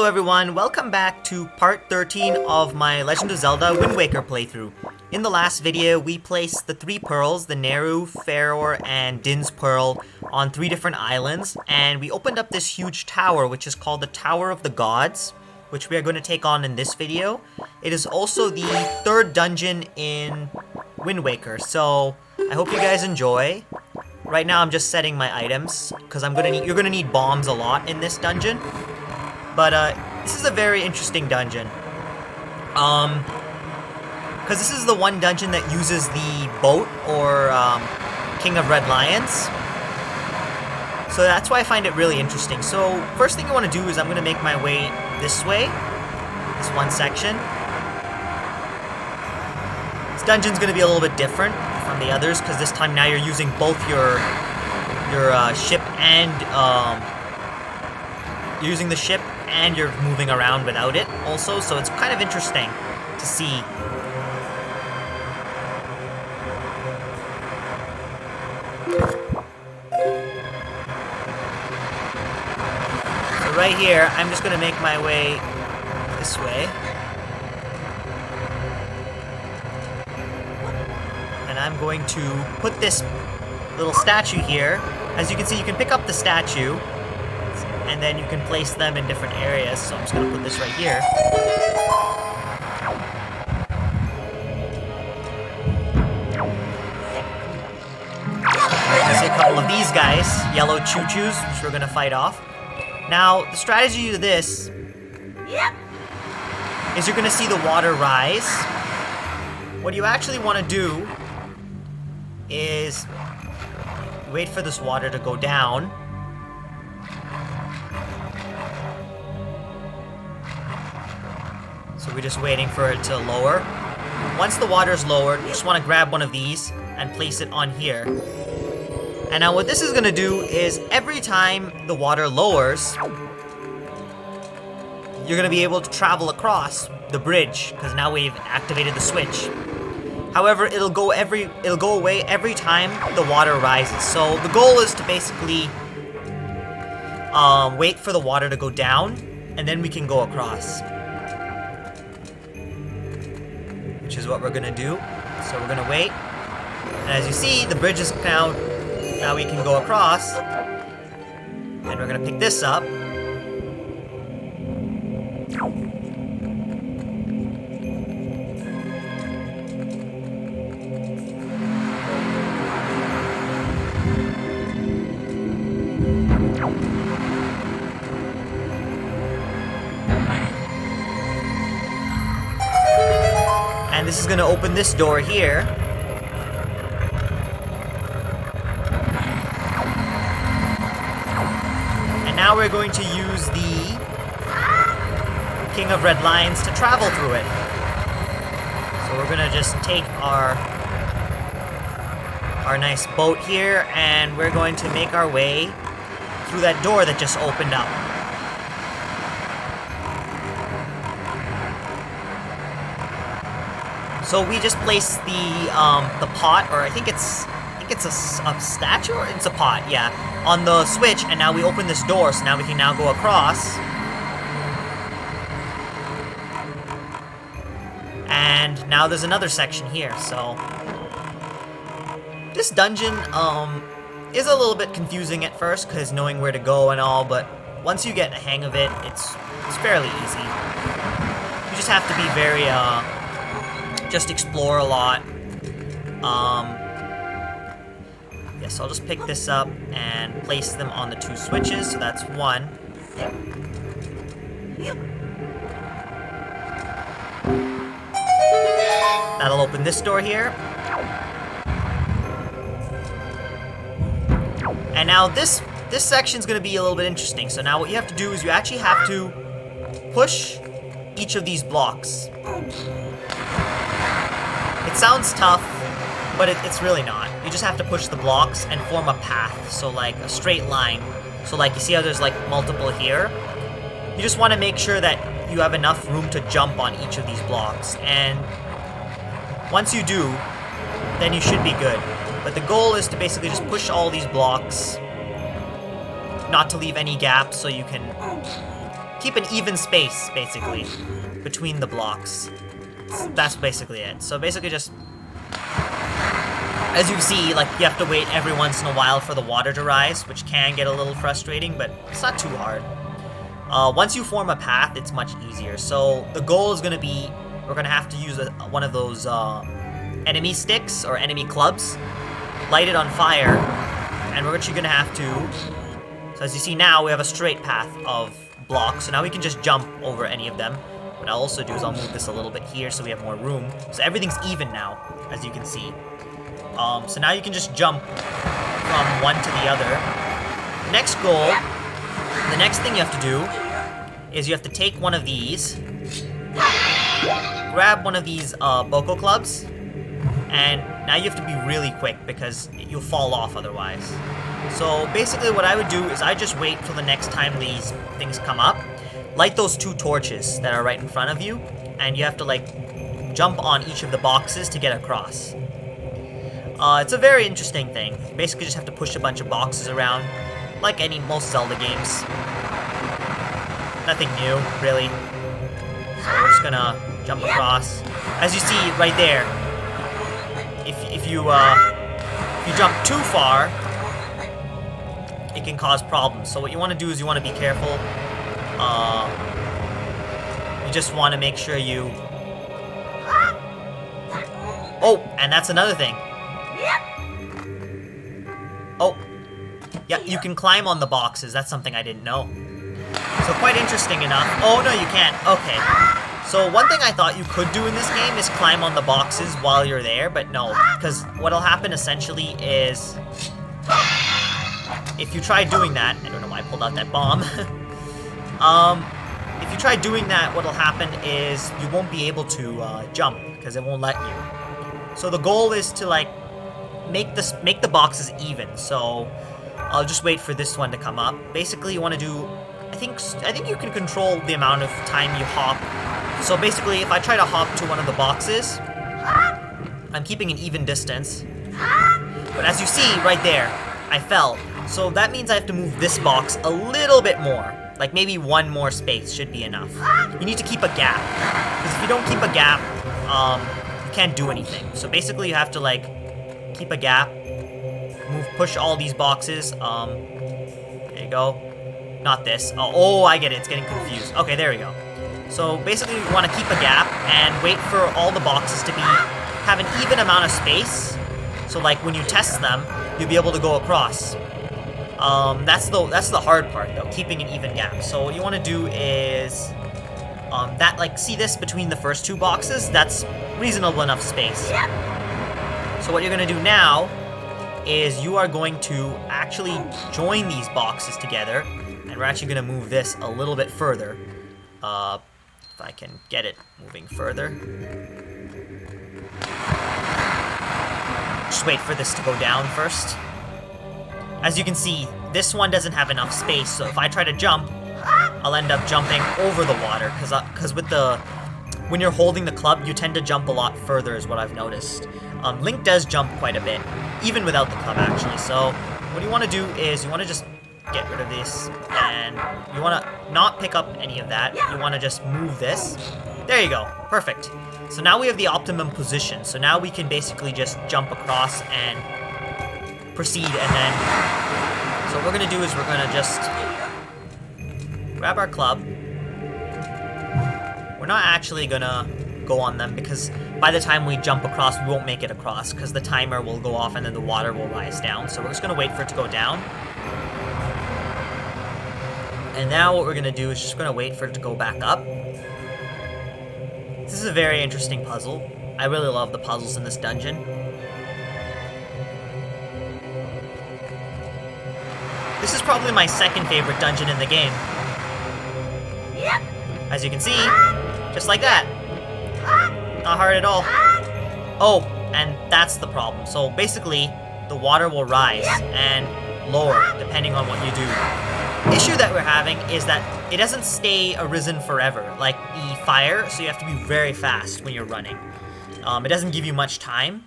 Hello everyone, welcome back to part 13 of my Legend of Zelda Wind Waker playthrough. In the last video, we placed the 3 pearls, the Neru, Faror, and Din's Pearl, on 3 different islands, and we opened up this huge tower, which is called the Tower of the Gods, which we are going to take on in this video. It is also the 3rd dungeon in Wind Waker, so I hope you guys enjoy. Right now I'm just setting my items, because you're gonna need bombs a lot in this dungeon. But this is a very interesting dungeon. Because this is the one dungeon that uses the boat, or King of Red Lions. So that's why I find it really interesting. So first thing I want to do is I'm going to make my way this way. This one section. This dungeon's going to be a little bit different from the others, because this time now you're using both your ship and you're using the ship and you're moving around without it also, so it's kind of interesting to see. So right here, I'm just going to make my way this way. And I'm going to put this little statue here. As you can see, you can pick up the statue, and then you can place them in different areas. So I'm just going to put this right here. I see a couple of these guys, yellow choo-choos, which we're going to fight off. Now, the strategy to this is you're going to see the water rise. What you actually want to do is wait for this water to go down. So we're just waiting for it to lower. Once the water's lowered, you just want to grab one of these and place it on here. And now what this is going to do is every time the water lowers, you're going to be able to travel across the bridge, because now we've activated the switch. However, it'll go away every time the water rises. So the goal is to basically wait for the water to go down, and then we can go across. Which is what we're gonna do. So we're gonna wait. And as you see, the bridge is now we can go across. And we're gonna pick this up. And this is going to open this door here. And now we're going to use the King of Red Lions to travel through it. So we're going to just take our nice boat here, and we're going to make our way through that door that just opened up. So we just placed the pot, or I think it's a statue, or it's a pot, yeah, on the switch, and now we open this door, so now we can now go across. And now there's another section here, so this dungeon is a little bit confusing at first, because knowing where to go and all, but once you get the hang of it, it's fairly easy. You just have to be very just explore a lot. Yeah, so I'll just pick this up and place them on the 2 switches. So that's 1. That'll open this door here. And now this section's gonna be a little bit interesting. So now what you have to do is you actually have to push each of these blocks. It sounds tough, but it's really not. You just have to push the blocks and form a path, so like a straight line. So like you see how there's like multiple here? You just want to make sure that you have enough room to jump on each of these blocks. And once you do, then you should be good. But the goal is to basically just push all these blocks, not to leave any gaps, so you can keep an even space, basically, between the blocks. That's basically it. So basically just, as you see, like, you have to wait every once in a while for the water to rise, which can get a little frustrating, but it's not too hard. Once you form a path, it's much easier. So the goal is going to be, we're going to have to use one of those enemy sticks or enemy clubs, light it on fire, and we're actually going to have to, so as you see now, we have a straight path of blocks, so now we can just jump over any of them. What I'll also do is I'll move this a little bit here so we have more room. So everything's even now, as you can see. So now you can just jump from one to the other. The next goal, the next thing you have to do is you have to take one of these, grab one of these Boko clubs, and now you have to be really quick because you'll fall off otherwise. So basically what I would do is I just wait till the next time these things come up, light those 2 torches that are right in front of you, and you have to like jump on each of the boxes to get across. It's a very interesting thing. You basically just have to push a bunch of boxes around, like most Zelda games. Nothing new, really. So we're just gonna jump across. As you see right there, if you jump too far, it can cause problems. So what you want to do is you want to be careful. You just want to make sure you... Oh, and that's another thing. Oh, yeah, you can climb on the boxes. That's something I didn't know. So quite interesting enough. Oh, no, you can't. Okay. So one thing I thought you could do in this game is climb on the boxes while you're there, but no. Because what'll happen essentially is... if you try doing that... I don't know why I pulled out that bomb. If you try doing that, what'll happen is you won't be able to jump, because it won't let you. So the goal is to, like, make the boxes even. So I'll just wait for this one to come up. Basically, you want to do... I think you can control the amount of time you hop. So basically, if I try to hop to one of the boxes, I'm keeping an even distance. But as you see right there, I fell. So that means I have to move this box a little bit more. Like maybe one more space should be enough. You need to keep a gap. Because if you don't keep a gap, you can't do anything. So basically you have to like keep a gap. Push all these boxes. There you go. Not this. Oh, I get it. It's getting confused. Okay, there we go. So basically you want to keep a gap and wait for all the boxes to have an even amount of space. So like when you test them, you'll be able to go across. That's the hard part though, keeping an even gap. So what you want to do is see this between the first 2 boxes, that's reasonable enough space. So what you're going to do now is you are going to actually join these boxes together, and we're actually going to move this a little bit further. If I can get it moving further. Just wait for this to go down first. As you can see, this one doesn't have enough space, so if I try to jump, I'll end up jumping over the water, because when you're holding the club, you tend to jump a lot further, is what I've noticed. Link does jump quite a bit, even without the club, actually. So what you want to do is you want to just get rid of this, and you want to not pick up any of that. You want to just move this. There you go. Perfect. So now we have the optimum position. So now we can basically just jump across and proceed, and then... So what we're going to do is we're going to just grab our club. We're not actually going to go on them, because by the time we jump across, we won't make it across, because the timer will go off and then the water will rise down. So we're just going to wait for it to go down. And now what we're going to do is just going to wait for it to go back up. This is a very interesting puzzle. I really love the puzzles in this dungeon. This is probably my second favorite dungeon in the game. As you can see, just like that. Not hard at all. Oh, and that's the problem. So basically, the water will rise and lower depending on what you do. The issue that we're having is that it doesn't stay arisen forever, like the fire, so you have to be very fast when you're running. It doesn't give you much time,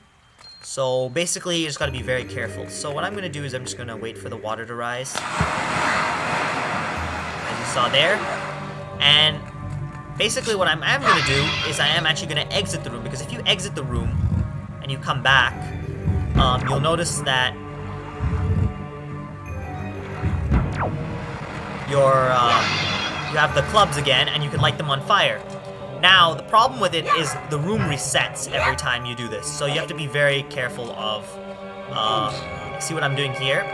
so basically you just gotta be very careful. So what I'm gonna do is I'm just gonna wait for the water to rise. As you saw there. And basically what I'm going to do is I am actually going to exit the room, because if you exit the room and you come back, you'll notice that you have the clubs again, and you can light them on fire. Now, the problem with it is the room resets every time you do this, so you have to be very careful of, see what I'm doing here?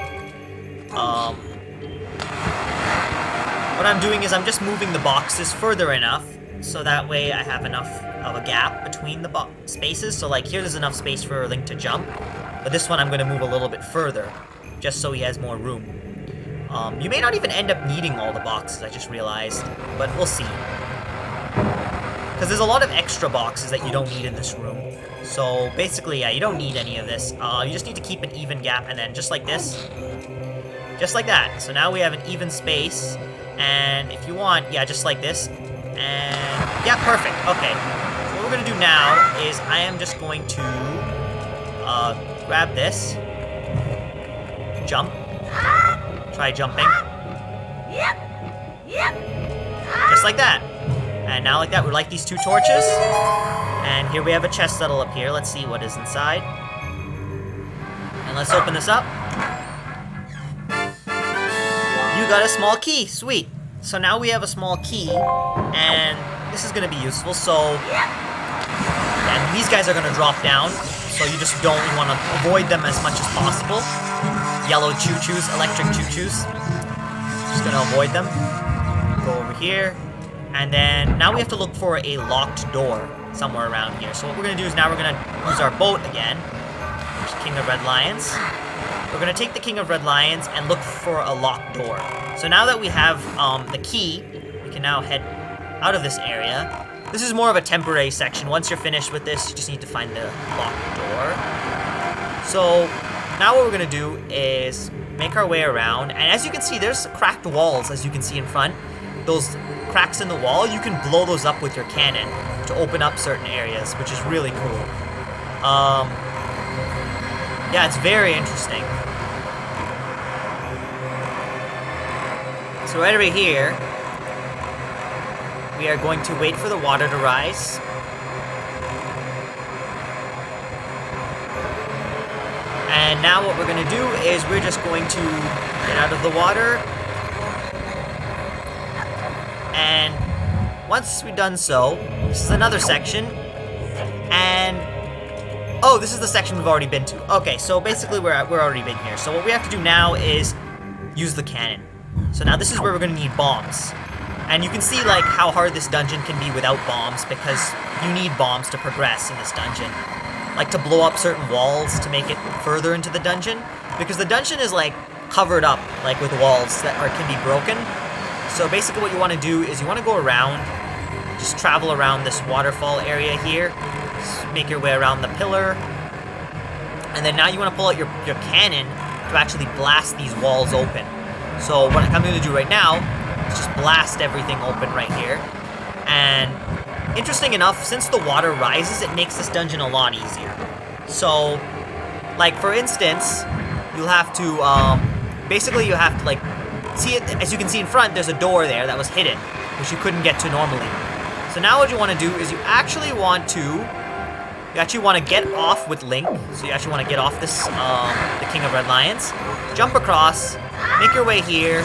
What I'm doing is I'm just moving the boxes further enough, so that way I have enough of a gap between the spaces. So like here there's enough space for Link to jump, but this one I'm going to move a little bit further, just so he has more room. You may not even end up needing all the boxes, I just realized, but we'll see. Because there's a lot of extra boxes that you don't need in this room. So basically, yeah, you don't need any of this. You just need to keep an even gap, and then just like this. Just like that. So now we have an even space. And if you want, yeah, just like this. And yeah, perfect. Okay. So what we're going to do now is I am just going to grab this. Jump. Try jumping. Just like that. And now like that, we light these 2 torches. And here we have a chest that'll appear. Let's see what is inside. And let's open this up. You got a small key. Sweet. So now we have a small key. And this is going to be useful. So, and these guys are going to drop down. So you just don't want to avoid them as much as possible. Yellow choo-choos, electric choo-choos. Just going to avoid them. Go over here. And then, now we have to look for a locked door somewhere around here. So what we're going to do is now we're going to use our boat again. There's King of Red Lions. We're going to take the King of Red Lions and look for a locked door. So now that we have the key, we can now head out of this area. This is more of a temporary section. Once you're finished with this, you just need to find the locked door. So now what we're going to do is make our way around. And as you can see, there's cracked walls, as you can see in front. Those cracks in the wall, you can blow those up with your cannon to open up certain areas, which is really cool. Yeah, it's very interesting. So right over here, we are going to wait for the water to rise. And now what we're going to do is we're just going to get out of the water. And once we've done so, this is another section. And oh, this is the section we've already been to. Okay, so basically we're already been here. So what we have to do now is use the cannon. So now this is where we're going to need bombs. And you can see like how hard this dungeon can be without bombs, because you need bombs to progress in this dungeon. Like to blow up certain walls to make it further into the dungeon, because the dungeon is like covered up like with walls that can be broken. So basically what you want to do is you want to go around, just travel around this waterfall area here, just make your way around the pillar, and then now you want to pull out your cannon to actually blast these walls open. So what I'm going to do right now is just blast everything open right here. And interesting enough, since the water rises, it makes this dungeon a lot easier. So, like for instance, you'll have to, basically you have to like, see it, as you can see in front, there's a door there that was hidden, which you couldn't get to normally. So now what you want to do is you actually want to get off with Link. So you actually want to get off this, the King of Red Lions, jump across, make your way here,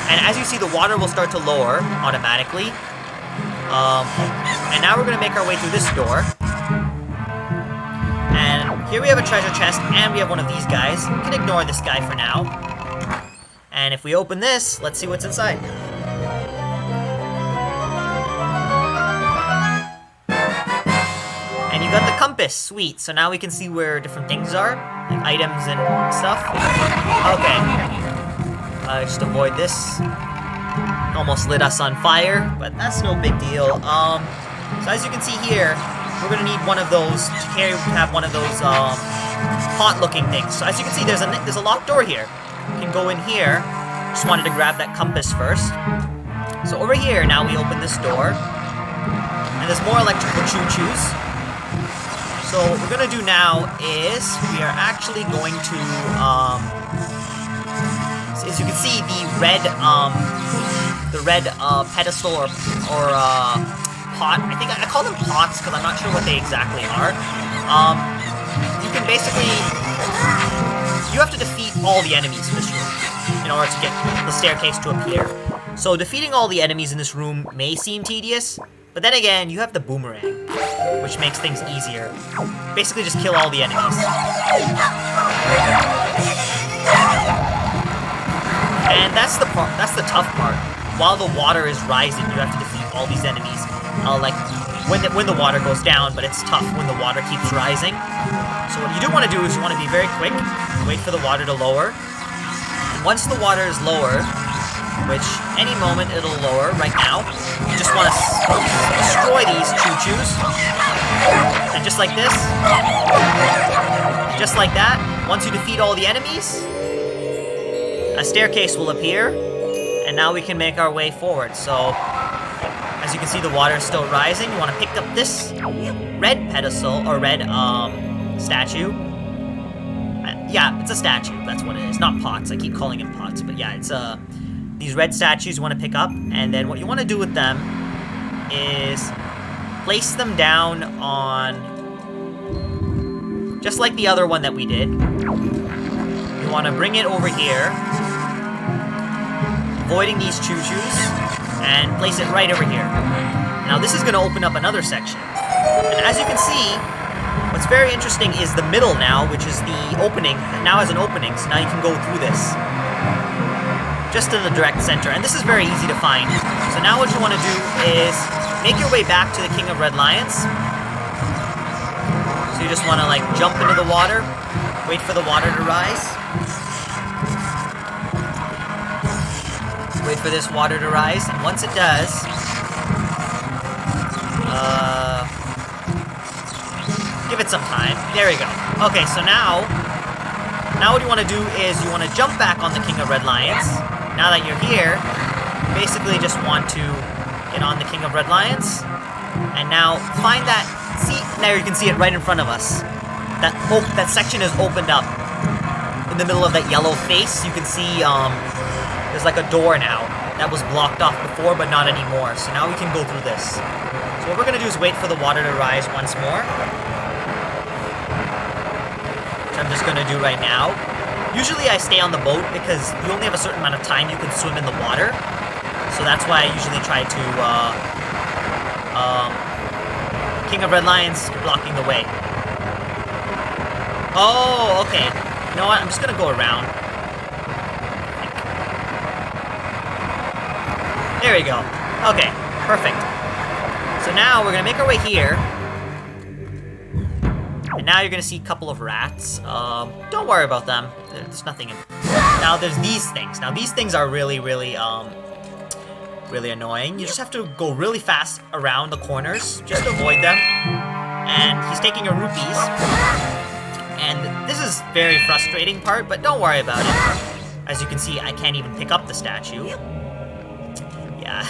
and as you see, the water will start to lower automatically. And now we're going to make our way through this door. And here we have a treasure chest, and we have one of these guys. We can ignore this guy for now. And if we open this, let's see what's inside. And you got the compass, sweet. So now we can see where different things are, like items and stuff. Okay. Just avoid this. Almost lit us on fire, but that's no big deal. So as you can see here, we're gonna need one of those to have one of those pot-looking things. So as you can see, there's a locked door here. You can go in here. Just wanted to grab that compass first. So over here, now we open this door, and there's more electrical choo-choos. So what we're gonna do now is we are actually going to, as you can see, the red the red pedestal or pot. I think I call them pots because I'm not sure what they exactly are. You can basically, you have to defeat all the enemies in this room in order to get the staircase to appear. So defeating all the enemies in this room may seem tedious, but then again, you have the boomerang, which makes things easier. Basically just kill all the enemies. And that's the tough part. While the water is rising, you have to defeat all these enemies. Like when the water goes down, but it's tough when the water keeps rising. So what you do want to do is you want to be very quick, wait for the water to lower. And once the water is lower, which any moment it'll lower right now, you just want to destroy these choo-choos. And just like this, just like that, once you defeat all the enemies, a staircase will appear, and now we can make our way forward. So, as you can see, the water is still rising. You want to pick up this red pedestal, or red, statue. Yeah, it's a statue, that's what it is. Not pots, I keep calling it pots, but yeah, it's, these red statues you want to pick up, and then what you want to do with them is place them down on, just like the other one that we did. You want to bring it over here, avoiding these choo-choos, and place it right over here. Now this is going to open up another section. And as you can see, what's very interesting is the middle now, which is the opening, now has an opening, so now you can go through this. Just in the direct center, and this is very easy to find. So now what you want to do is make your way back to the King of Red Lions. So you just want to like jump into the water, wait for the water to rise. Wait for this water to rise, and once it does, give it some time. There we go. Okay, so now what you want to do is you want to jump back on the King of Red Lions. Now that you're here, you basically just want to get on the King of Red Lions, and now find that, see, now you can see it right in front of us. That section is opened up. In the middle of that yellow face, you can see, there's like a door now that was blocked off before, but not anymore. So now we can go through this. So what we're going to do is wait for the water to rise once more, which I'm just going to do right now. Usually I stay on the boat because you only have a certain amount of time you can swim in the water. So that's why I usually try to, King of Red Lions, you're blocking the way. Oh, okay. You know what, I'm just gonna go around. There we go. Okay, perfect. So now we're gonna make our way here. And now you're gonna see a couple of rats. Don't worry about them. There's nothing in. Now there's these things. Now these things are really, really annoying. You just have to go really fast around the corners. Just avoid them. And he's taking your rupees. And this is very frustrating part, but don't worry about it. As you can see, I can't even pick up the statue. Yeah.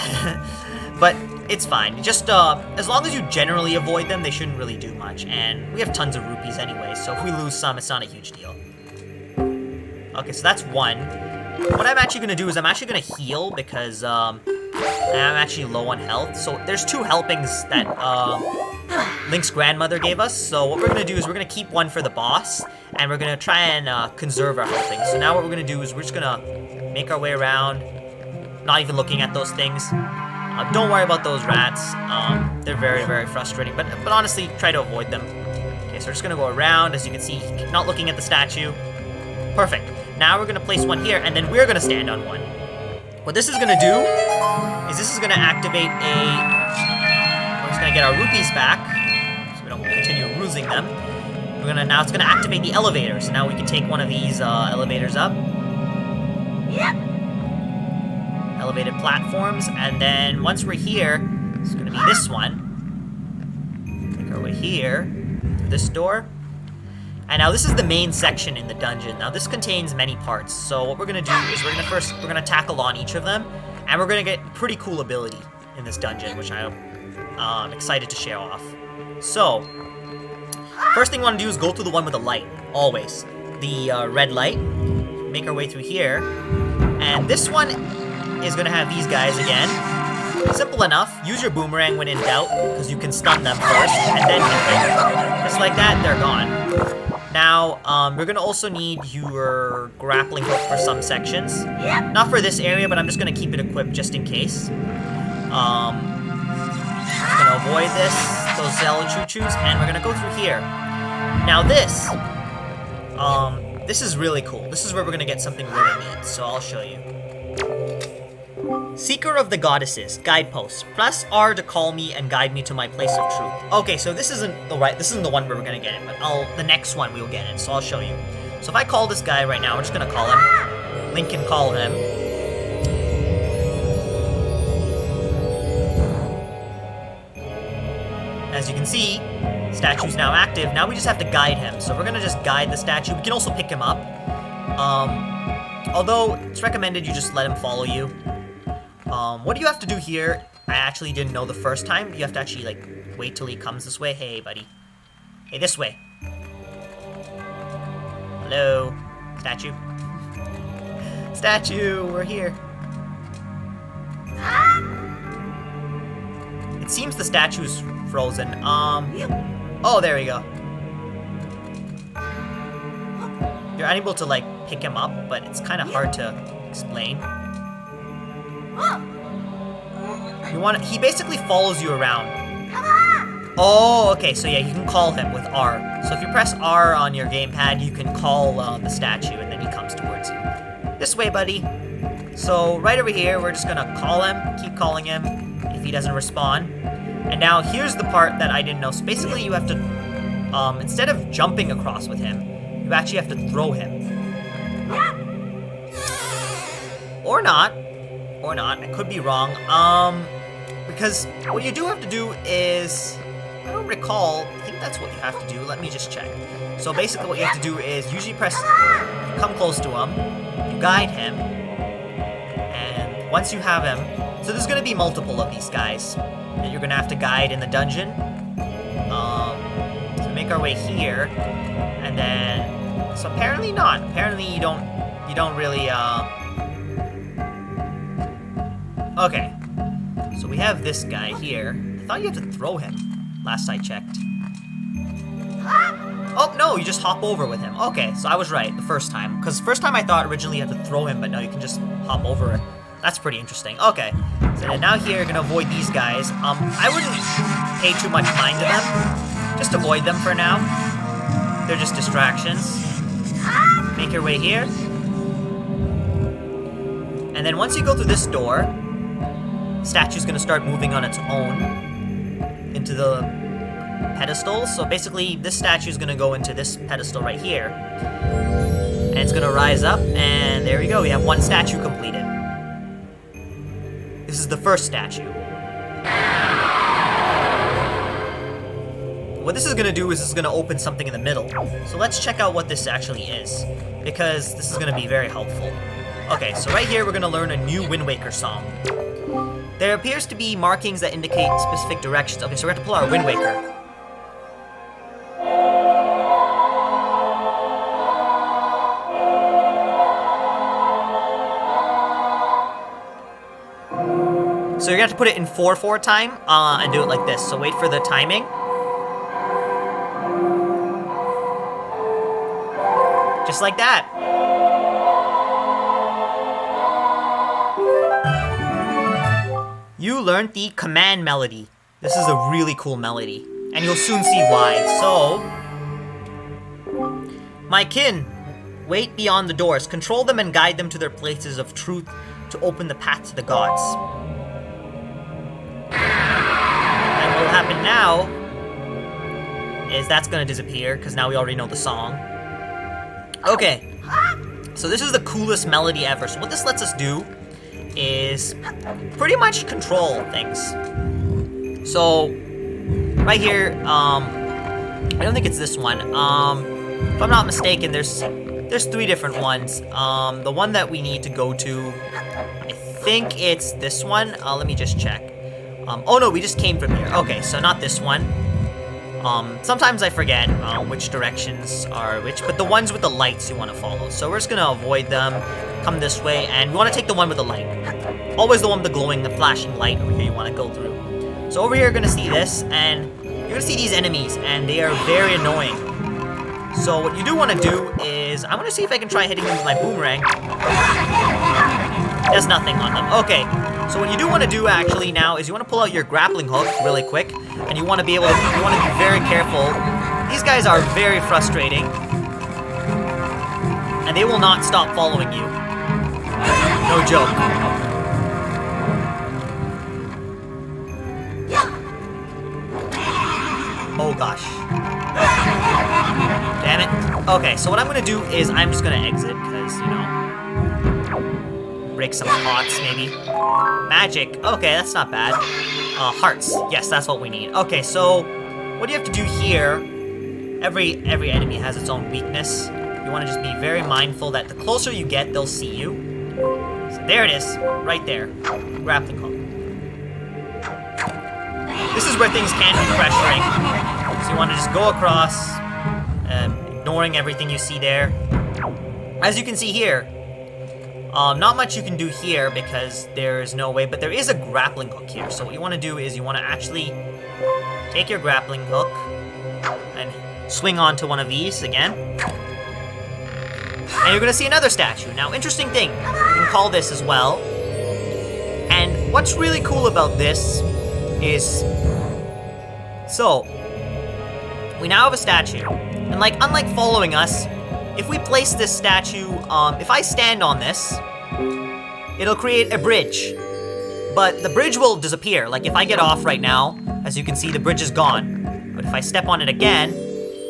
But it's fine. Just, as long as you generally avoid them, they shouldn't really do much. And we have tons of rupees anyway, so if we lose some, it's not a huge deal. Okay, so that's one. What I'm actually going to do is I'm actually going to heal because, I'm actually low on health. So there's 2 helpings that, Link's grandmother gave us. So what we're going to do is we're going to keep one for the boss, and we're going to try and, conserve our helpings. So now what we're going to do is we're just going to make our way around, not even looking at those things. Don't worry about those rats. They're very, very frustrating, but honestly, try to avoid them. Okay, so we're just gonna go around, as you can see, not looking at the statue. Perfect. Now we're gonna place one here, and then we're gonna stand on one. What this is gonna do is this is gonna activate we're just gonna get our rupees back, so we don't continue losing them. Now it's gonna activate the elevator, so now we can take one of these elevators up. Yep. Elevated platforms, and then once we're here, it's gonna be this one. Make our way here, through this door. And now this is the main section in the dungeon. Now this contains many parts, so what we're gonna do is we're gonna tackle on each of them, and we're gonna get pretty cool ability in this dungeon, which I'm excited to show off. So, first thing we wanna do is go through the one with the light, always. The red light. Make our way through here, and this one is gonna have these guys again. Simple enough. Use your boomerang when in doubt, because you can stun them first, and then hit them. Just like that, they're gone. Now, we're gonna also need your grappling hook for some sections. Not for this area, but I'm just gonna keep it equipped just in case. Just gonna avoid those Zelda choo-choos, and we're gonna go through here. Now this is really cool. This is where we're gonna get something really neat, so I'll show you. Seeker of the Goddesses, guideposts. Press R to call me and guide me to my place of truth. Okay, so this isn't the one where we're gonna get it, but the next one we'll get it, so I'll show you. So if I call this guy right now, we're just gonna call him. Link can call him. As you can see, statue's now active. Now we just have to guide him. So we're gonna just guide the statue. We can also pick him up. Although it's recommended you just let him follow you. What do you have to do here? I actually didn't know the first time. You have to actually, like, wait till he comes this way. Hey, buddy. Hey, this way. Hello, statue. Statue, we're here. It seems the statue's frozen. Oh, there we go. You're unable to, like, pick him up, but it's kind of hard to explain. He basically follows you around. Oh, okay, so yeah, you can call him with R. So if you press R on your gamepad, you can call the statue, and then he comes towards you. This way, buddy. So right over here, we're just gonna call him, keep calling him if he doesn't respond. And now here's the part that I didn't know. So basically you have to, instead of jumping across with him, you actually have to throw him. Or not. Or not, I could be wrong. Because what you do have to do is, I don't recall, I think that's what you have to do. Let me just check. So basically what you have to do is usually come close to him, you guide him, and once you have him, so there's going to be multiple of these guys that you're going to have to guide in the dungeon. So we make our way here, and then, so apparently not. Apparently you don't really, okay. So we have this guy here. I thought you had to throw him, last I checked. Oh, no, you just hop over with him. Okay, so I was right the first time. Because first time I thought originally you had to throw him, but no, you can just hop over it. That's pretty interesting. Okay, so then now here you're going to avoid these guys. I wouldn't pay too much mind to them. Just avoid them for now. They're just distractions. Make your way here. And then once you go through this door, statue's gonna start moving on its own into the pedestal. So basically, this statue's gonna go into this pedestal right here. And it's gonna rise up, and there we go. We have one statue completed. This is the first statue. What this is gonna do is it's gonna open something in the middle. So let's check out what this actually is, because this is gonna be very helpful. Okay, so right here we're gonna learn a new Wind Waker song. There appears to be markings that indicate specific directions. Okay, so we're gonna pull our Wind Waker. So you're gonna have to put it in 4/4 time and do it like this. So wait for the timing. Just like that. You learned the command melody. This is a really cool melody, and you'll soon see why. So, my kin, wait beyond the doors. Control them and guide them to their places of truth to open the path to the gods. And what will happen now is that's gonna disappear, because now we already know the song. Okay, so this is the coolest melody ever. So what this lets us do is pretty much control things. So right here, I don't think it's this one. If I'm not mistaken, there's 3 different ones. The one that we need to go to, I think it's this one. Let me just check. Oh no, we just came from here. Okay, so not this one. Sometimes I forget which directions are which, but the ones with the lights you want to follow. So we're just gonna avoid them, come this way, and we want to take the one with the light. always the one with the glowing, the flashing light over here you want to go through. So over here, you're going to see this, and you're going to see these enemies, and they are very annoying. So what you do want to do is, I want to see if I can try hitting them with my boomerang. There's nothing on them. Okay, so what you do want to do actually now is you want to pull out your grappling hook really quick, and you want to be able to, you want to be very careful. These guys are very frustrating, and they will not stop following you. No joke. Oh gosh. Damn it. Okay, so what I'm gonna do is I'm just gonna exit, because, you know, break some pots, maybe. Magic. Okay, that's not bad. Hearts. Yes, that's what we need. Okay, so what you have to do here, every enemy has its own weakness. You want to just be very mindful that the closer you get, they'll see you. So there it is, right there. Grappling hook. This is where things can be pressuring. So you want to just go across, ignoring everything you see there. As you can see here, not much you can do here because there's no way, but there is a grappling hook here. So what you want to do is you want to actually take your grappling hook and swing onto one of these again. And you're going to see another statue. Now, interesting thing, you can call this as well. And what's really cool about this is, so, we now have a statue. And like, unlike following us, if we place this statue, if I stand on this, it'll create a bridge. But the bridge will disappear. Like, if I get off right now, as you can see, the bridge is gone. But if I step on it again,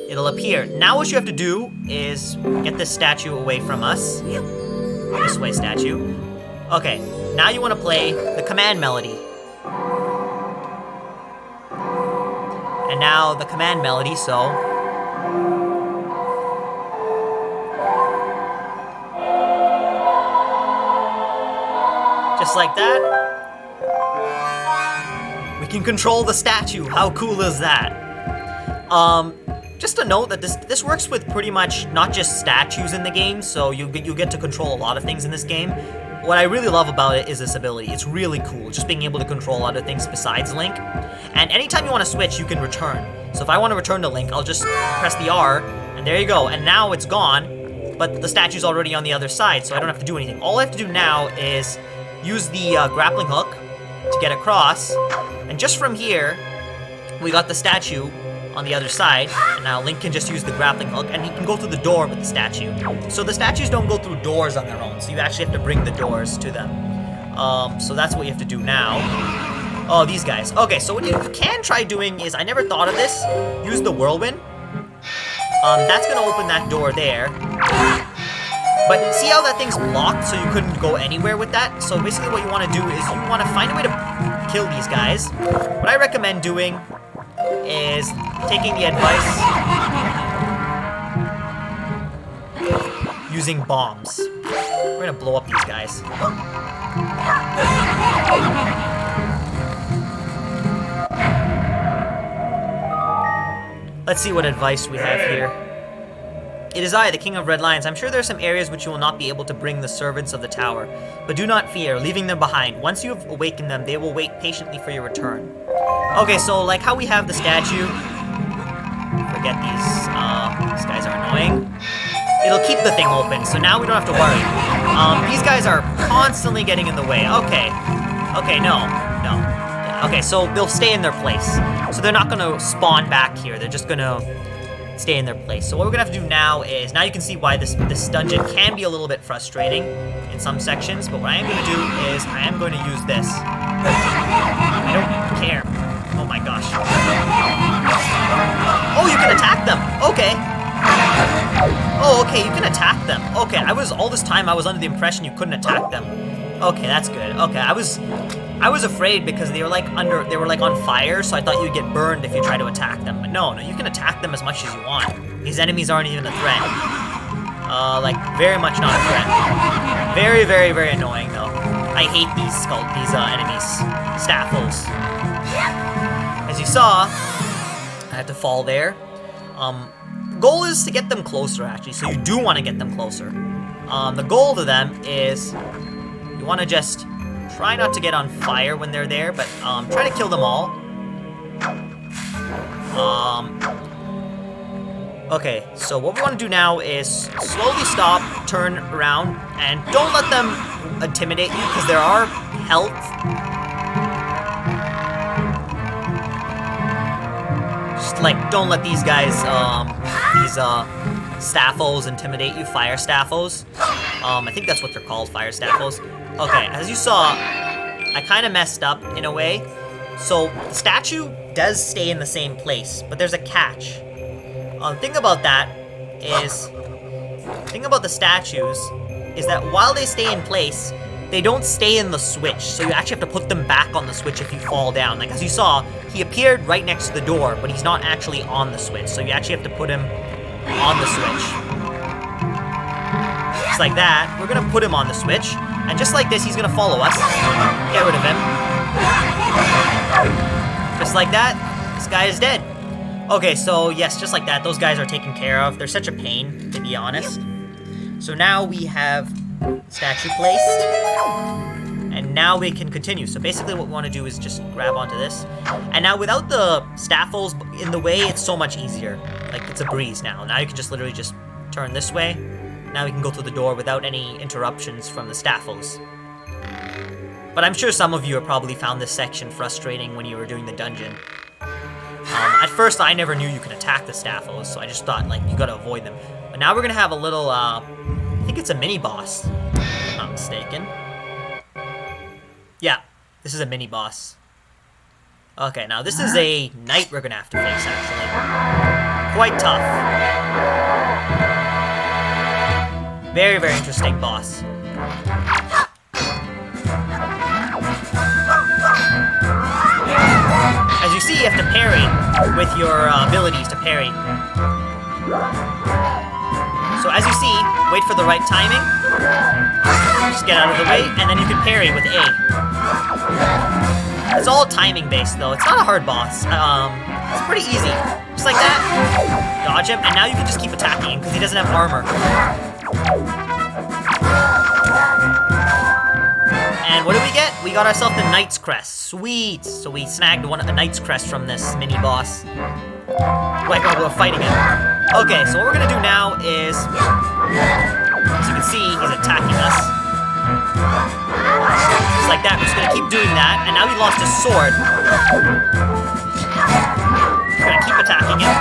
it'll appear. Now what you have to do is get this statue away from us. This way, statue. Okay, now you want to play the command melody. And now the command melody, so... just like that. We can control the statue. How cool is that? Just a note that this works with pretty much not just statues in the game, so you get to control a lot of things in this game. What I really love about it is this ability. It's really cool, just being able to control other things besides Link. And anytime you want to switch, you can return. So if I want to return to Link, I'll just press the R, and there you go. And now it's gone, but the statue's already on the other side, so I don't have to do anything. All I have to do now is use the grappling hook to get across, and just from here, we got the statue on the other side, and now Link can just use the grappling hook, and he can go through the door with the statue. So the statues don't go through doors on their own, so you actually have to bring the doors to them. So that's what you have to do now. Oh, these guys. Okay, so what you can try doing is, I never thought of this, use the whirlwind. That's gonna open that door there. But see how that thing's blocked, so you couldn't go anywhere with that? So basically what you want to do is you want to find a way to kill these guys. What I recommend doing is taking the advice using bombs. We're going to blow up these guys. Let's see what advice we have here. It is I, the King of Red Lions. I'm sure there are some areas which you will not be able to bring the servants of the tower. But do not fear, leaving them behind. Once you have awakened them, they will wait patiently for your return. Okay, so like how we have the statue. Forget these guys are annoying. It'll keep the thing open, so now we don't have to worry. These guys are constantly getting in the way. Okay. Okay, no. Okay, so they'll stay in their place. So they're not gonna spawn back here. They're just gonna stay in their place. So what we're gonna have to do now is, now you can see why this dungeon can be a little bit frustrating in some sections, but what I am gonna do is I am going to use this. I don't care. Oh my gosh. Oh, you can attack them. Okay. Oh, okay, you can attack them. Okay, all this time I was under the impression you couldn't attack them. Okay, that's good. Okay, I was afraid because they were like on fire, so I thought you'd get burned if you try to attack them. But no, you can attack them as much as you want. These enemies aren't even a threat. Like very much not a threat. Very, very, very annoying though. I hate these enemies. Staffos. As you saw, I had to fall there. The goal is to get them closer actually, so you do want to get them closer. The goal to them is you want to just Try not to get on fire when they're there, but try to kill them all. Okay, so what we want to do now is slowly stop, turn around, and don't let them intimidate you, because there are health. Just like, don't let these guys, these staffos intimidate you, fire staffos. I think that's what they're called, fire staffos. Okay, as you saw, I kind of messed up in a way. So the statue does stay in the same place, but there's a catch. The thing about the statues is that while they stay in place, they don't stay in the switch. So you actually have to put them back on the switch if you fall down. Like as you saw, he appeared right next to the door, but he's not actually on the switch. So you actually have to put him on the switch. Just like that, we're gonna put him on the switch. And just like this, he's gonna follow us. Get rid of him. Just like that, this guy is dead. Okay, so yes, just like that, those guys are taken care of. They're such a pain, to be honest. So now we have statue placed. And now we can continue. So basically what we want to do is just grab onto this. And now without the staffos in the way, it's so much easier. Like, it's a breeze now. Now you can just literally just turn this way. Now we can go through the door without any interruptions from the staffos. But I'm sure some of you have probably found this section frustrating when you were doing the dungeon. At first, I never knew you could attack the staffos, so I just thought, like, you gotta avoid them. But now we're gonna have a little, I think it's a mini-boss, if I'm not mistaken. Yeah, this is a mini-boss. Okay, now this is a knight we're gonna have to face, actually. Quite tough. Very, very interesting boss. As you see, you have to parry with your abilities to parry. So as you see, wait for the right timing. Just get out of the way, and then you can parry with A. It's all timing based though. It's not a hard boss. It's pretty easy. Just like that. Dodge him, and now you can just keep attacking him because he doesn't have armor. And what did we get? We got ourselves the Knight's Crest. Sweet! So we snagged a Knight's Crest from this mini-boss. Right while we're fighting him. Okay, so what we're gonna do now is... As you can see, he's attacking us. Just like that, we're just gonna keep doing that. And now he lost his sword. We're gonna keep attacking him.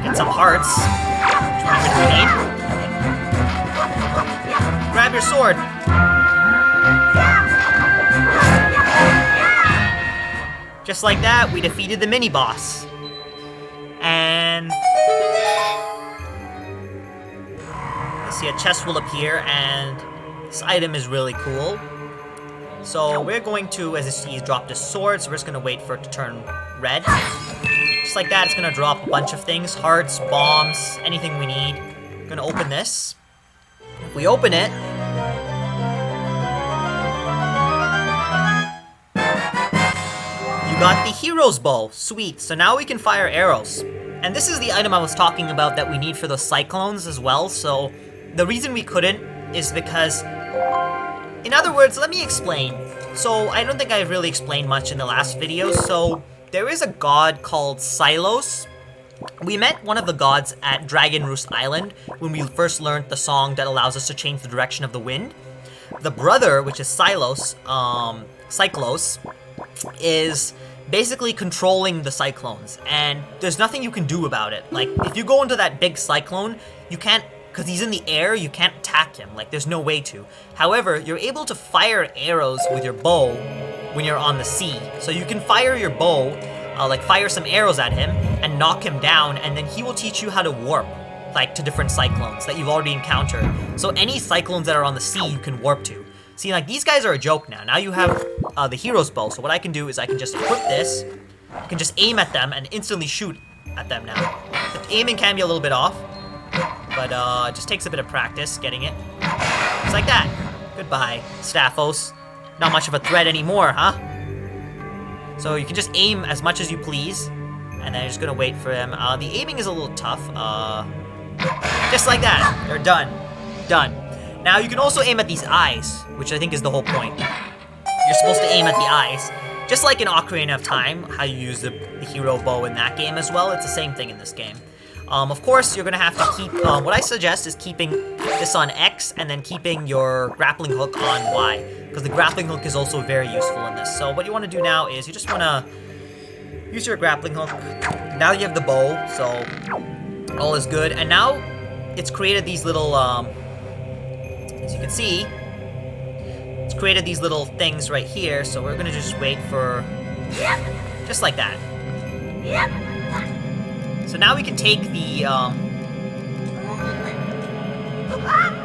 Get some hearts. Which we need. Grab your sword. Just like that, we defeated the mini-boss. And... let's see, a chest will appear, and this item is really cool. So we're going to, as you see, he's dropped his sword, so we're just going to wait for it to turn red. Just like that, it's going to drop a bunch of things. Hearts, bombs, anything we need. We're going to open this. If we open it, you got the hero's bow. Sweet. So now we can fire arrows. And this is the item I was talking about that we need for those cyclones as well. So the reason we couldn't is because, in other words, let me explain. So I don't think I really explained much in the last video. So there is a god called Silos. We met one of the gods at Dragon Roost Island when we first learned the song that allows us to change the direction of the wind. The brother, which is Cyclos, is basically controlling the cyclones, and there's nothing you can do about it. Like, if you go into that big cyclone, you can't, because he's in the air, you can't attack him. Like, there's no way to. However, you're able to fire arrows with your bow when you're on the sea. So you can fire your bow, like fire some arrows at him and knock him down, and then he will teach you how to warp, like, to different cyclones that you've already encountered. So any cyclones that are on the sea, you can warp to. See, like, these guys are a joke now. Now you have the hero's bow, so what I can do is I can just equip this, I can just aim at them and instantly shoot at them now. The aiming can be a little bit off, but it just takes a bit of practice getting it. Just like that. Goodbye, Staphos. Not much of a threat anymore, huh? So you can just aim as much as you please, and then you're just gonna wait for them. The aiming is a little tough. Just like that, they're done. Done. Now you can also aim at these eyes, which I think is the whole point. You're supposed to aim at the eyes. Just like in Ocarina of Time, how you use the hero bow in that game as well, it's the same thing in this game. Of course, you're going to have to keep, what I suggest is keeping this on X and then keeping your grappling hook on Y, because the grappling hook is also very useful in this. So what you want to do now is you just want to use your grappling hook. Now you have the bow, so all is good. And now it's created these little, as you can see, it's created these little things right here, so we're going to just wait for, just like that. So now we can take the,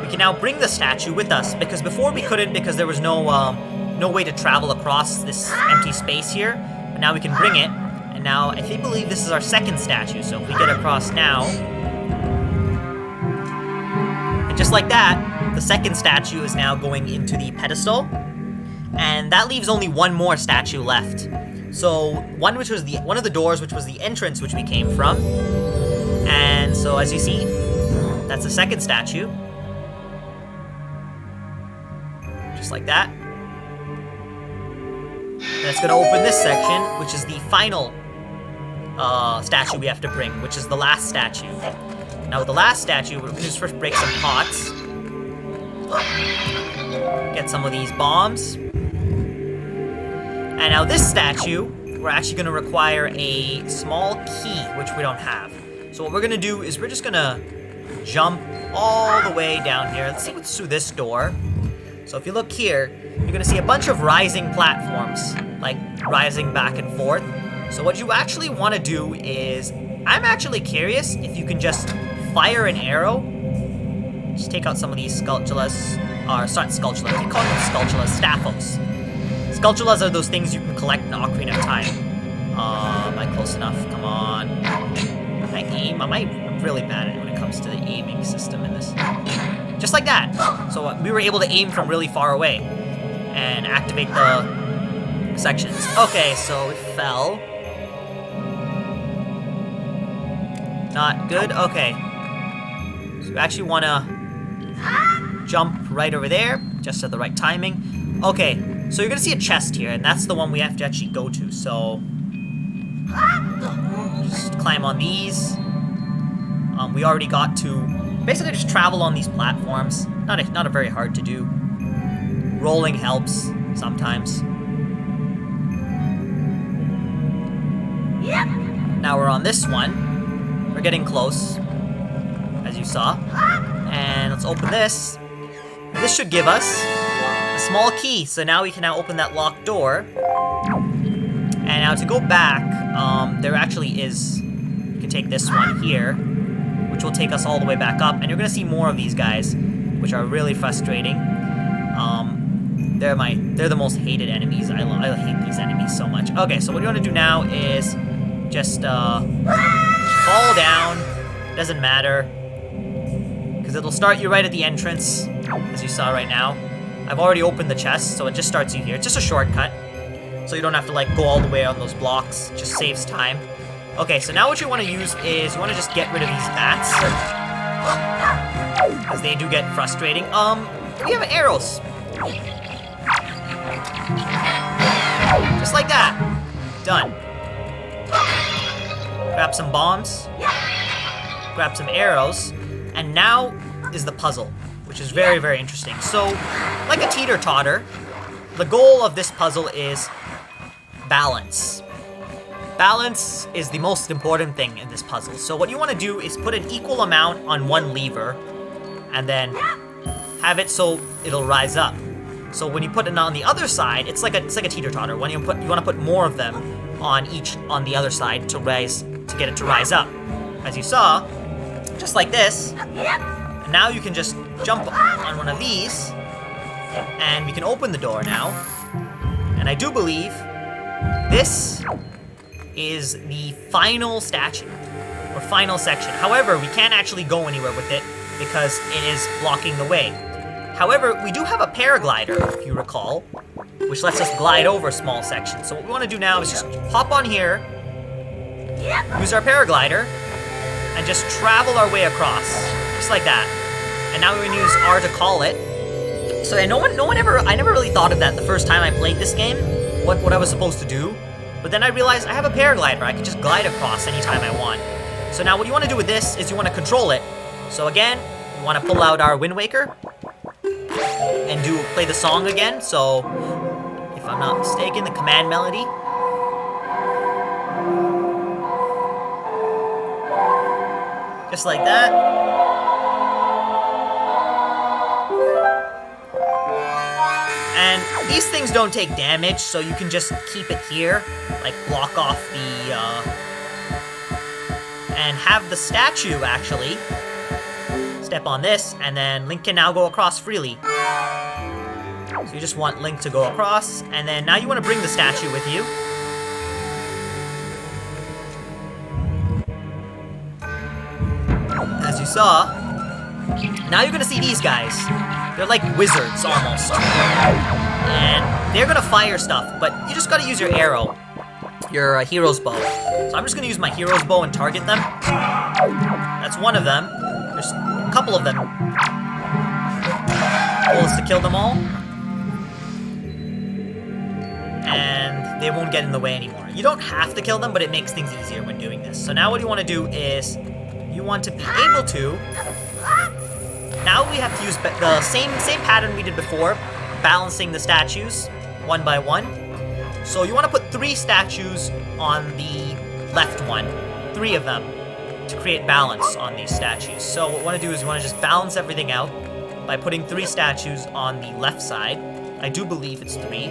we can now bring the statue with us, because before we couldn't, because there was no way to travel across this empty space here. But now we can bring it, and now I believe this is our second statue, so if we get across now, and just like that, the second statue is now going into the pedestal, and that leaves only one more statue left. So one of the doors, which was the entrance which we came from, and so as you see, that's the second statue, just like that. And it's going to open this section, which is the final statue we have to bring, which is the last statue. Now with the last statue, we're going to just first break some pots, get some of these bombs. And now this statue, we're actually going to require a small key, which we don't have. So what we're going to do is we're just going to jump all the way down here. Let's see what's through this door. So if you look here, you're going to see a bunch of rising platforms, like rising back and forth. So what you actually want to do is, I'm actually curious if you can just fire an arrow. Just take out some of these Skulltulas, or not Skulltulas, you call them Skulltulas, Staphos. Skulltulas are those things you can collect in Ocarina of Time. Am I close enough? Come on. Can I aim? I'm really bad at it when it comes to the aiming system in this. Just like that. So we were able to aim from really far away and activate the sections. Okay, so we fell. Not good? Okay. So we actually want to jump right over there, just at the right timing. Okay, so you're going to see a chest here, and that's the one we have to actually go to. So just climb on these. We already got to basically just travel on these platforms. Not a very hard to do. Rolling helps sometimes. Now we're on this one. We're getting close, as you saw. And let's open this. This should give us a small key. So now we can now open that locked door. And now to go back, there actually is, you can take this one here, which will take us all the way back up. And you're going to see more of these guys, which are really frustrating. They're the most hated enemies. I hate these enemies so much. Okay, so what you want to do now is just fall down. Doesn't matter, because it'll start you right at the entrance, as you saw right now. I've already opened the chest, so it just starts you here. It's just a shortcut, so you don't have to like go all the way on those blocks. It just saves time. Okay, so now what you want to use is you want to just get rid of these bats, because they do get frustrating. We have arrows. Just like that. Done. Grab some bombs. Grab some arrows. And now is the puzzle, which is very, very interesting. So, like a teeter-totter, the goal of this puzzle is balance. Balance is the most important thing in this puzzle. So what you want to do is put an equal amount on one lever, and then have it so it'll rise up. So when you put it on the other side, it's like a teeter-totter. When you want to put more of them on the other side to get it to rise up. As you saw, just like this. And now you can just jump on one of these, and we can open the door now. And I do believe this is the final statue, or final section. However, we can't actually go anywhere with it because it is blocking the way. However, we do have a paraglider, if you recall, which lets us glide over small sections. So what we want to do now is just hop on here, use our paraglider, and just travel our way across, just like that. and now we're gonna use R to call it. So yeah, I never really thought of that the first time I played this game, what I was supposed to do. But then I realized I have a paraglider. I can just glide across anytime I want. So now what you want to do with this is you want to control it. So again, we want to pull out our Wind Waker and play the song again. So if I'm not mistaken, the command melody. Just like that. And these things don't take damage, so you can just keep it here, like block off the, and have the statue actually step on this, and then Link can now go across freely. So you just want Link to go across, and then now you want to bring the statue with you. As you saw, now you're gonna see these guys. They're like wizards, almost. And they're gonna fire stuff, but you just gotta use your arrow. Your hero's bow. So I'm just gonna use my hero's bow and target them. That's one of them. There's a couple of them. Goal is to kill them all. And they won't get in the way anymore. You don't have to kill them, but it makes things easier when doing this. So now what you wanna do is, you want to be able to... Now we have to use the same pattern we did before, balancing the statues one by one. So you want to put 3 statues on the left one, 3 of them, to create balance on these statues. So what we want to do is we want to just balance everything out by putting 3 statues on the left side. I do believe it's 3.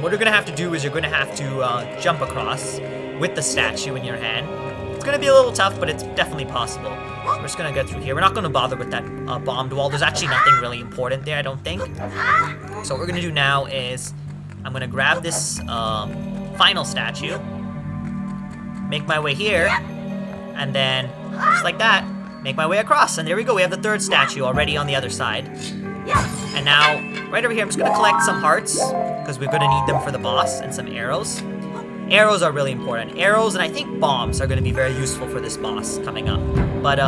What you're going to have to do is you're going to have to jump across with the statue in your hand. It's going to be a little tough, but it's definitely possible. So we're just going to go through here. We're not going to bother with that bombed wall. There's actually nothing really important there, I don't think. So what we're going to do now is I'm going to grab this final statue, make my way here, and then, just like that, make my way across. And there we go. We have the 3rd statue already on the other side. And now, right over here, I'm just going to collect some hearts, because we're going to need them for the boss, and some arrows. Arrows are really important. Arrows and I think bombs are going to be very useful for this boss coming up. But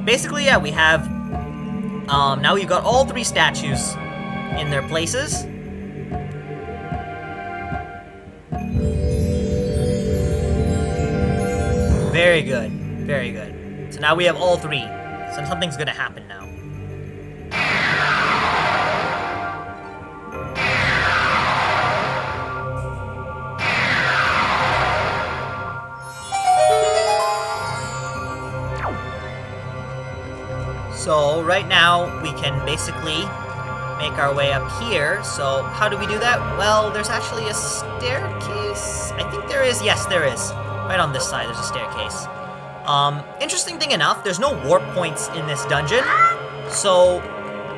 basically, yeah, we have now we've got all 3 statues in their places. Very good, very good. So now we have all 3. So something's going to happen now. So right now we can basically make our way up here. So how do we do that? Well, there's actually a staircase. I think there is. Yes, there is. Right on this side there's a staircase. Interesting thing enough, there's no warp points in this dungeon. So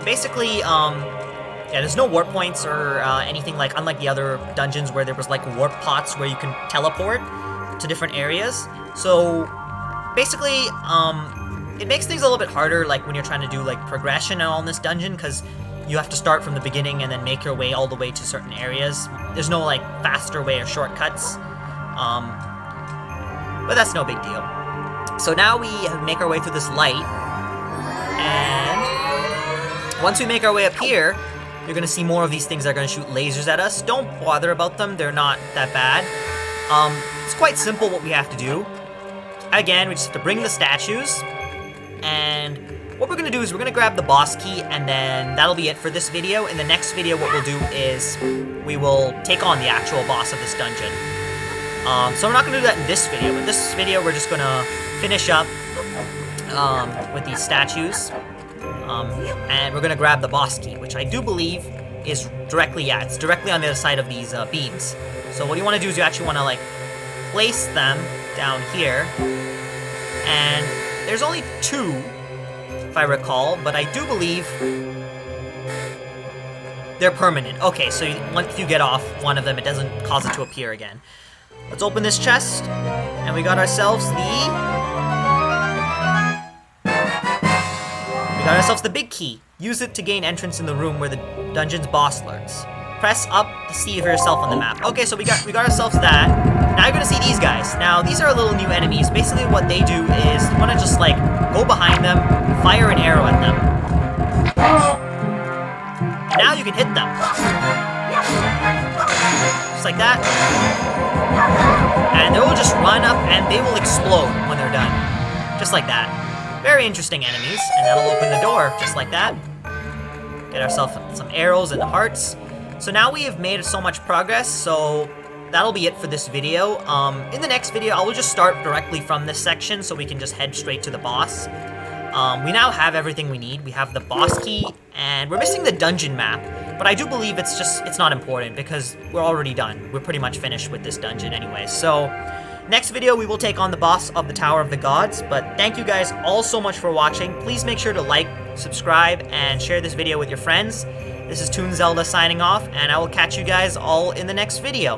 basically, yeah, there's no warp points or anything like, unlike the other dungeons where there was like warp pots where you can teleport to different areas. So basically, it makes things a little bit harder, like when you're trying to do like progression and all in this dungeon, because you have to start from the beginning and then make your way all the way to certain areas. There's no like faster way or shortcuts, but that's no big deal. So now we make our way through this light, and once we make our way up here, you're gonna see more of these things that are gonna shoot lasers at us. Don't bother about them; they're not that bad. It's quite simple what we have to do. Again, we just have to bring the statues. And what we're going to do is we're going to grab the boss key, and then that'll be it for this video. In the next video, what we'll do is we will take on the actual boss of this dungeon. So we're not going to do that in this video, but this video we're just going to finish up with these statues. And we're going to grab the boss key, which I do believe is directly, yeah, it's directly on the other side of these beams. So what you want to do is you actually want to like place them down here, and there's only 2, if I recall, but I do believe they're permanent. Okay, so once you get off one of them, it doesn't cause it to appear again. Let's open this chest, and we got ourselves the big key. Use it to gain entrance in the room where the dungeon's boss lurks. press up to see for yourself on the map. Okay, so we got ourselves that. Now you're gonna see these guys. Now these are little new enemies. Basically what they do is you wanna just like go behind them, fire an arrow at them. And now you can hit them. Just like that. And they will just run up and they will explode when they're done. Just like that. Very interesting enemies. And that'll open the door just like that. Get ourselves some arrows and hearts. So now we have made so much progress, so that'll be it for this video. In the next video, I will just start directly from this section so we can just head straight to the boss. We now have everything we need. We have the boss key, and we're missing the dungeon map, but I do believe it's not important because we're already done. We're pretty much finished with this dungeon anyway. So next video, we will take on the boss of the Tower of the Gods, but thank you guys all so much for watching. Please make sure to like, subscribe, and share this video with your friends. This is Toon Zelda signing off, and I will catch you guys all in the next video.